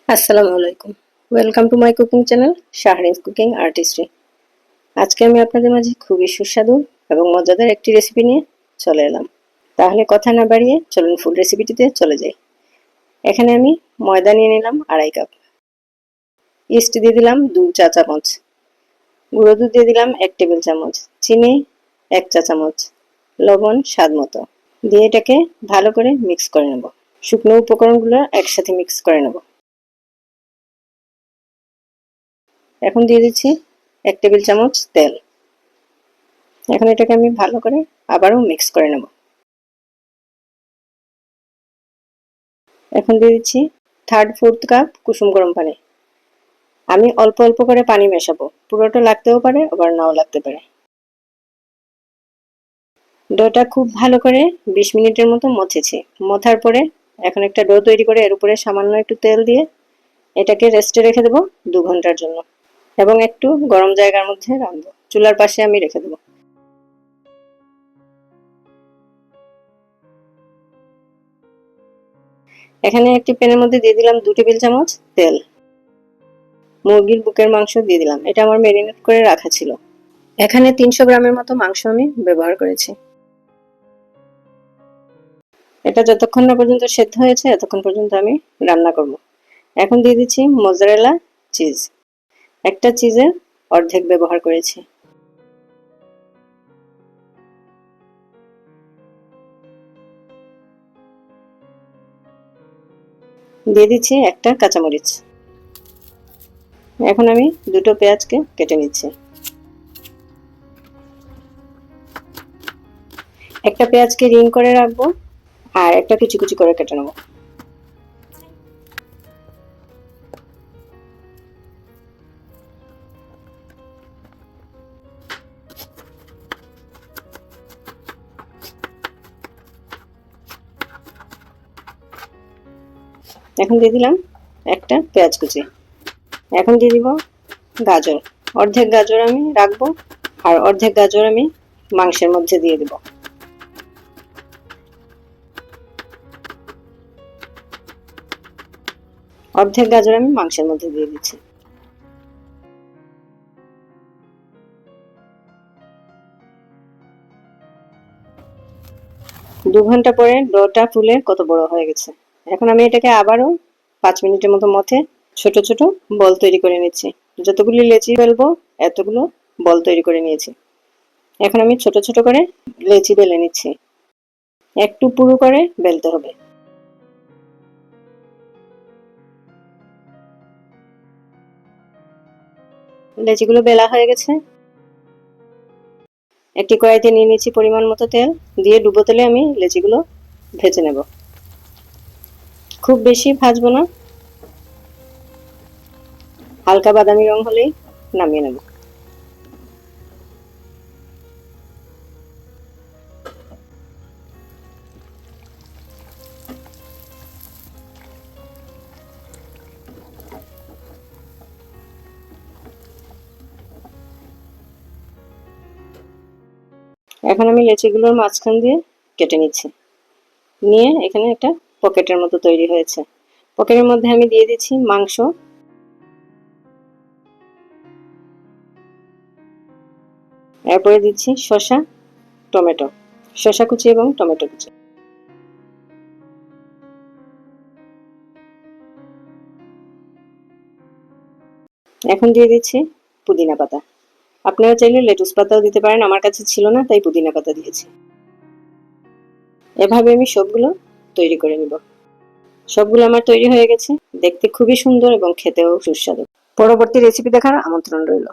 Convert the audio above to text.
আসসালামু আলাইকুম। Welcome to my cooking channel Shahrin's cooking artistry. আজকে আমি আপনাদের মাঝে খুবই সুস্বাদু এবং মজাদার একটি রেসিপি নিয়ে চলে এলাম। তাহলে কথা না বাড়িয়ে চলুন ফুল রেসিপিটিতে চলে যাই। এখানে আমি ময়দা নিয়ে নিলাম 2.5 কাপ, ইস্ট দিয়ে দিলাম 2 চা চামচ, গুঁড়ো দুধ দিয়ে দিলাম 1 টেবিল চামচ, চিনি 1 চা চামচ, লবণ স্বাদ মতো দিয়ে এটাকে ভালো করে মিক্স করে নেব। শুকনো উপকরণগুলো একসাথে মিক্স করে নেব। এখন দিয়ে দিচ্ছি 1 টেবিল চামচ তেল। এখন এটাকে আমি ভালো করে আবারও মিক্স করে নেব। এখন দিয়ে দিচ্ছি 3/4 কাপ কুসুম গরম পানি। আমি অল্প অল্প করে পানি মেশাবো, পুরোটা লাগতেও পারে আবার নাও লাগতে পারে। ডোটা খুব ভালো করে 20 মিনিটের মতো মথেছি। মথার পরে এখন একটা ডো তৈরি করে এর উপরে সামান্য একটু তেল দিয়ে এটাকে রেস্টে রেখে দেবো 2 ঘন্টার জন্য এবং একটু গরম জায়গার মধ্যে রাখবো। চুলার পাশে আমি রেখে দেবো। এখানে একটি প্যানের মধ্যে দিয়ে দিলাম 2 টেবিল চামচ তেল। মুরগির বুকের মাংস দিয়ে দিলাম, এটা আমার ম্যারিনেট করে রাখা ছিল। এখানে 300 গ্রামের মতো মাংস আমি ব্যবহার করেছি। এটা যতক্ষণ না পর্যন্ত সেদ্ধ হয়েছে ততক্ষণ পর্যন্ত আমি রান্না করব। এখন দিয়ে দিচ্ছি মোজারেলা চিজ। একটা চিজের অর্ধেক ব্যবহার করেছি। দিয়ে দিচ্ছি একটা কাঁচামরিচ। এখন আমি দুটো পেঁয়াজকে কেটে নিচ্ছি। একটা পেঁয়াজকে রিং করে রাখবো আর একটা কুচি কুচি করে কেটে নেবো। এখন দিয়ে দিলাম একটা পেঁয়াজ কুচি। এখন দিয়ে দিব গাজর। অর্ধেক গাজর আমি রাখবো আর অর্ধেক গাজর আমি মাংসের মধ্যে দিয়ে দিব। অর্ধেক গাজর আমি মাংসের মধ্যে দিয়ে দিচ্ছি। দু ঘন্টা পরে ডোটা ফুলে কত বড় হয়ে গেছে। এখন আমি এটাকে আবারও 5 মিনিটের মতো মথে ছোট ছোট বল তৈরি করে নিচ্ছি। যতগুলি লেচি বেলবো এতগুলো বল তৈরি করে নিয়েছি। এখন আমি ছোট ছোট করে লেচি বেলে নিচ্ছি। একটু পুরু করে বেলতে হবে। লেচিগুলো বেলা হয়ে গেছে। একটি কড়াইতে নিয়ে নিচ্ছি পরিমাণ মতো তেল, দিয়ে ডুবো তেলে আমি লেচিগুলো ভেজে নেব। খুব বেশি ভাজবো না, হালকা বাদামি রং হলেই নামিয়ে নেব। এখন আমি লেচিগুলোর মাঝখান দিয়ে কেটে নিচ্ছি। নিয়ে এখানে একটা পকেটের মতো তৈরি হয়েছে। পকেটের মধ্যে আমি দিয়ে দিচ্ছি মাংস, এরপরে দিচ্ছি শসা, টমেটো, শসা কুচি এবং টমেটো কুচি। এখন দিয়ে দিচ্ছি পুদিনা পাতা। আপনারা চাইলে লেটুস পাতাও দিতে পারেন, আমার কাছে ছিল না তাই পুদিনা পাতা দিয়েছি। এভাবে আমি সবগুলো তৈরি করে নিব। সবগুলো আমার তৈরি হয়ে গেছে, দেখতে খুবই সুন্দর এবং খেতেও সুস্বাদু। পরবর্তী রেসিপি দেখার আমন্ত্রণ রইল।